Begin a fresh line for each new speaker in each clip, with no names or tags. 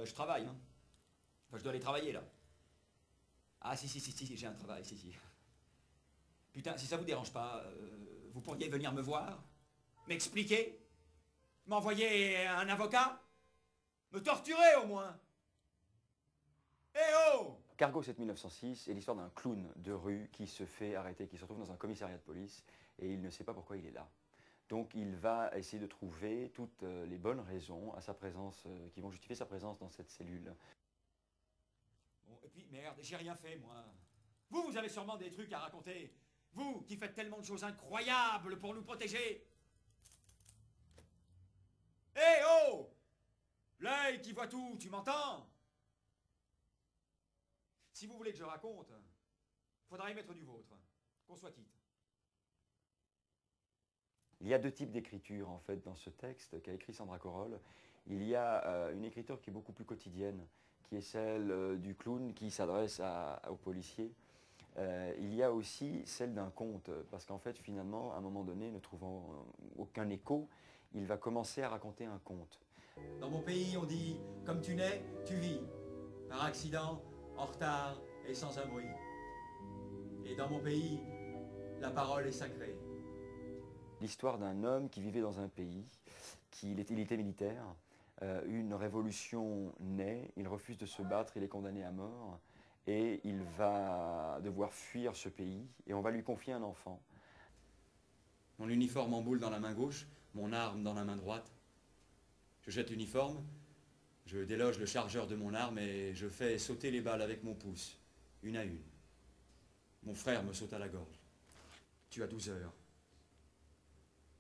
Je travaille, hein. Enfin, je dois aller travailler, là. Ah, si, j'ai un travail, si. Putain, si ça vous dérange pas, vous pourriez venir me voir, m'expliquer, m'envoyer un avocat, me torturer au moins. Eh oh!
Cargo 7906 est l'histoire d'un clown de rue qui se fait arrêter, qui se retrouve dans un commissariat de police et il ne sait pas pourquoi il est là. Donc il va essayer de trouver toutes les bonnes raisons à sa présence, qui vont justifier sa présence dans cette cellule.
Bon, et puis merde, j'ai rien fait moi. Vous avez sûrement des trucs à raconter. Vous qui faites tellement de choses incroyables pour nous protéger. Eh oh! L'œil qui voit tout, tu m'entends? Si vous voulez que je raconte, faudra y mettre du vôtre, qu'on soit quitte.
Il y a deux types d'écriture en fait dans ce texte qu'a écrit Sandra Corolle. Il y a une écriture qui est beaucoup plus quotidienne, qui est celle du clown qui s'adresse aux policiers. Il y a aussi celle d'un conte, parce qu'en fait finalement, à un moment donné, ne trouvant aucun écho, il va commencer à raconter un conte.
Dans mon pays, on dit « comme tu nais, tu vis ». Par accident, en retard et sans un bruit. Et dans mon pays, la parole est sacrée.
L'histoire d'un homme qui vivait dans un pays, il était militaire, une révolution naît, il refuse de se battre, il est condamné à mort, et il va devoir fuir ce pays, et on va lui confier un enfant.
Mon uniforme en boule dans la main gauche, mon arme dans la main droite. Je jette l'uniforme, je déloge le chargeur de mon arme et je fais sauter les balles avec mon pouce, une à une. Mon frère me saute à la gorge. Tu as 12 heures.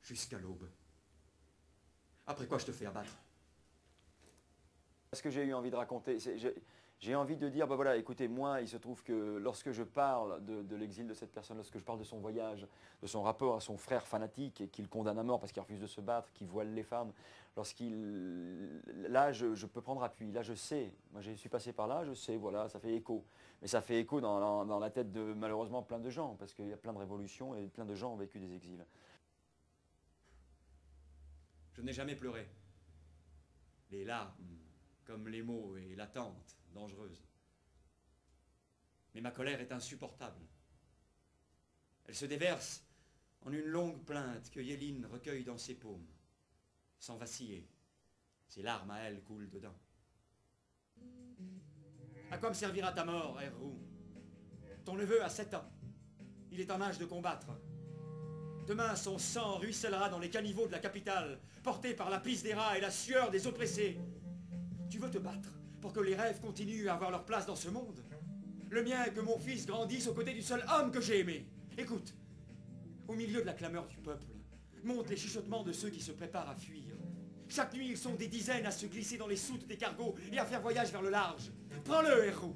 Jusqu'à l'aube. Après quoi je te fais abattre.
Ce que j'ai eu envie de raconter, j'ai envie de dire, bah voilà, écoutez, moi, il se trouve que lorsque je parle de l'exil de cette personne, lorsque je parle de son voyage, de son rapport à son frère fanatique, et qu'il condamne à mort parce qu'il refuse de se battre, qu'il voile les femmes, là, je peux prendre appui, là, je sais, moi, je suis passé par là, je sais, voilà, ça fait écho. Mais ça fait écho dans la tête de, malheureusement, plein de gens, parce qu'il y a plein de révolutions et plein de gens ont vécu des exils.
Je n'ai jamais pleuré. Les larmes, comme les mots et l'attente, dangereuse. Mais ma colère est insupportable. Elle se déverse en une longue plainte que Yéline recueille dans ses paumes, sans vaciller. Ses larmes à elle coulent dedans. À quoi me servira ta mort, Herrou? Ton neveu a 7 ans. Il est en âge de combattre. Demain, son sang ruissellera dans les caniveaux de la capitale, porté par la pisse des rats et la sueur des oppressés. Tu veux te battre pour que les rêves continuent à avoir leur place dans ce monde? Le mien est que mon fils grandisse aux côtés du seul homme que j'ai aimé. Écoute, au milieu de la clameur du peuple, montent les chuchotements de ceux qui se préparent à fuir. Chaque nuit, ils sont des dizaines à se glisser dans les soutes des cargos et à faire voyage vers le large. Prends-le, Herrou!